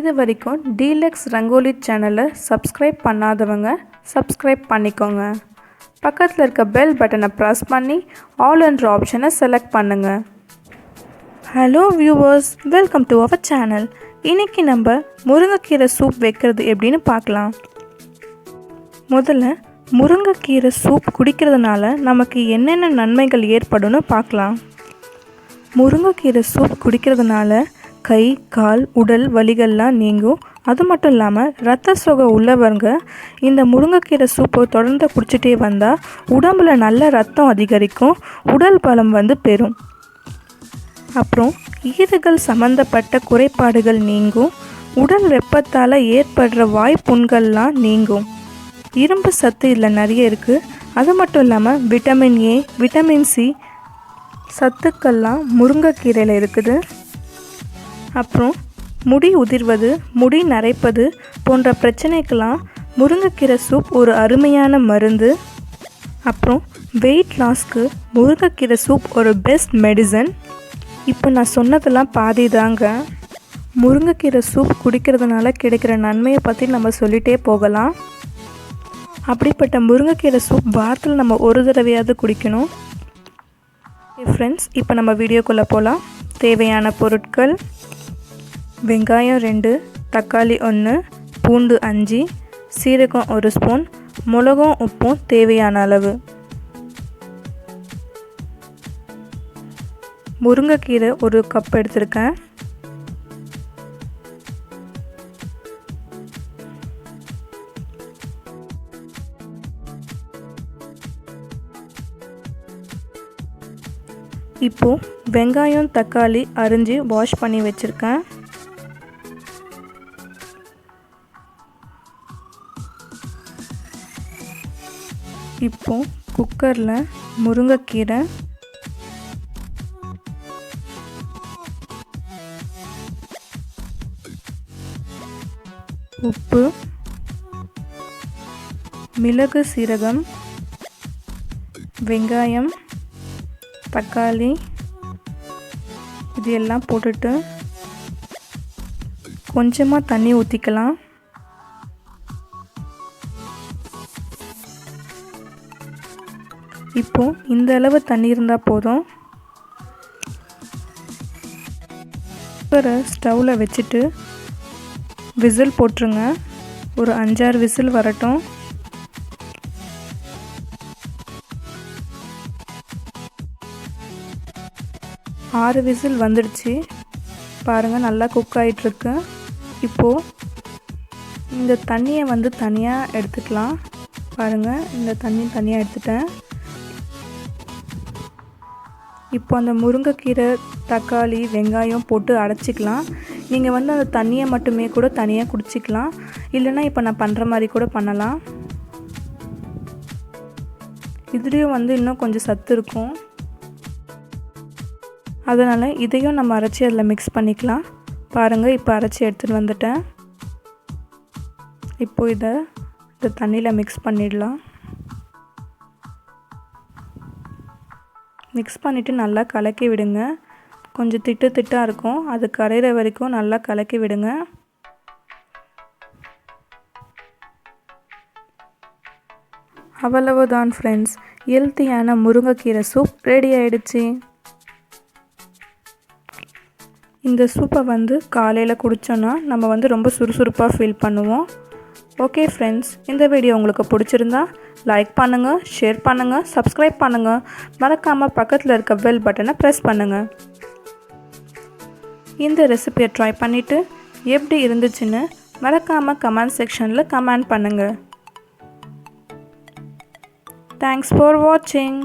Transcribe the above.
இது வரைக்கும் டீலக்ஸ் ரங்கோலி சேனலை சப்ஸ்கிரைப் பண்ணாதவங்க சப்ஸ்கிரைப் பண்ணிக்கோங்க. பக்கத்தில் இருக்க பெல் பட்டனை ப்ரெஸ் பண்ணி ஆல் என்ற ஆப்ஷனை செலக்ட் பண்ணுங்கள். Hello viewers, welcome to our channel. இன்றைக்கி நம்ம முருங்கைக்கீரை சூப் வைக்கிறது எப்படின்னு பார்க்கலாம். முதல்ல முருங்கைக்கீரை சூப் குடிக்கிறதுனால நமக்கு என்னென்ன நன்மைகள் ஏற்படும்னு பார்க்கலாம். முருங்கைக்கீரை சூப் குடிக்கிறதுனால கை, கால், உடல் வலிகள்லாம் நீங்கும். அது மட்டும் இல்லாமல் இரத்த சோகை உள்ளவங்க இந்த முருங்கைக்கீரை சூப்பை தொடர்ந்து குடிச்சிட்டே வந்தால் உடம்புல நல்ல ரத்தம் அதிகரிக்கும், உடல் பலம் பெறும். அப்புறம் ஈறுகள் சம்மந்தப்பட்ட குறைபாடுகள் நீங்கும், உடல் வெப்பத்தால் ஏற்படுற வாய்ப்புண்கள்லாம் நீங்கும். இரும்பு சத்து இதில் நிறைய இருக்குது. அது மட்டும் இல்லாமல் விட்டமின் ஏ, விட்டமின் சி சத்துக்கள்லாம் முருங்கைக்கீரையில் இருக்குது. அப்புறம் முடி உதிர்வது, முடி நரைப்பது போன்ற பிரச்சனைக்கெல்லாம் முருங்கைக்கீரை சூப் ஒரு அருமையான மருந்து. அப்புறம் வெயிட் லாஸ்க்கு முருங்கைக்கீரை சூப் ஒரு பெஸ்ட் மெடிசன். இப்போ நான் சொன்னதெல்லாம் பாதி தாங்க. முருங்கைக்கீரை சூப் குடிக்கிறதுனால கிடைக்கிற நன்மையை பற்றி நம்ம சொல்லிகிட்டே போகலாம். அப்படிப்பட்ட முருங்கைக்கீரை சூப் வாரத்தில் நம்ம ஒரு தடவையாவது குடிக்கணும். ஃப்ரெண்ட்ஸ், இப்போ நம்ம வீடியோக்குள்ளே போகலாம். தேவையான பொருட்கள்: வெங்காயம் 2, தக்காளி 1, பூண்டு 5, சீரகம் 1 ஸ்பூன், மிளகும் உப்பும் தேவையான அளவு. முருங்கைக்கீரை 1 கப் எடுத்திருக்கேன். இப்போது வெங்காயம், தக்காளி அரிஞ்சு வாஷ் பண்ணி வச்சுருக்கேன். இப்போ குக்கரில் முருங்கைக்கீரை, உப்பு, மிளகு, சீரகம், வெங்காயம், தக்காளி இது எல்லாம் போட்டுட்டு கொஞ்சமாக தண்ணி ஊற்றிக்கலாம். இப்போது இந்த அளவு தண்ணி இருந்தால் போதும். குக்கரை ஸ்டவ்வில் வச்சுட்டு விசில் போட்டுருங்க. ஒரு 5-6 விசில் வரட்டும். ஆறு விசில் வந்துடுச்சு. பாருங்கள், நல்லா குக் ஆகிட்டுருக்கு. இப்போது இந்த தண்ணியை தனியாக எடுத்துக்கலாம். பாருங்கள், இந்த தண்ணி தனியாக எடுத்துட்டேன். இப்போ அந்த முருங்கைக்கீரை, தக்காளி, வெங்காயம் போட்டு அடைச்சிக்கலாம். நீங்கள் அந்த தண்ணியை மட்டுமே கூட தனியாக குடிச்சிக்கலாம். இல்லைன்னா இப்போ நான் பண்ணுற மாதிரி கூட பண்ணலாம். இதுலேயும் இன்னும் கொஞ்சம் சத்து இருக்கும். அதனால் இதையும் நம்ம அரைச்சி அதில் மிக்ஸ் பண்ணிக்கலாம். பாருங்கள், இப்போ அரைச்சி எடுத்துகிட்டு வந்துட்டேன். இப்போது இந்த தண்ணியில் மிக்ஸ் பண்ணிடலாம். மிக்ஸ் பண்ணிவிட்டு நல்லா கலக்கி விடுங்க. கொஞ்சம் திட்டாக இருக்கும், அது கரையிற வரைக்கும் நல்லா கலக்கி விடுங்க. அவ்வளவுதான் ஃப்ரெண்ட்ஸ், ஹெல்த்தியான முருங்கைக்கீரை சூப் ரெடி ஆகிடுச்சு. இந்த சூப்பை காலையில் குடித்தோன்னா நம்ம ரொம்ப சுறுசுறுப்பாக ஃபீல் பண்ணுவோம். ஓகே ஃப்ரெண்ட்ஸ், இந்த வீடியோ உங்களுக்கு பிடிச்சிருந்தா லைக் பண்ணுங்கள், ஷேர் பண்ணுங்கள், சப்ஸ்கிரைப் பண்ணுங்கள். மறக்காமல் பக்கத்தில் இருக்க பெல் பட்டனை ப்ரெஸ் பண்ணுங்கள். இந்த ரெசிபியை ட்ரை பண்ணிவிட்டு எப்படி இருந்துச்சுன்னு மறக்காமல் கமெண்ட் செக்ஷனில் கமெண்ட் பண்ணுங்கள். தேங்க்ஸ் ஃபார் வாட்சிங்.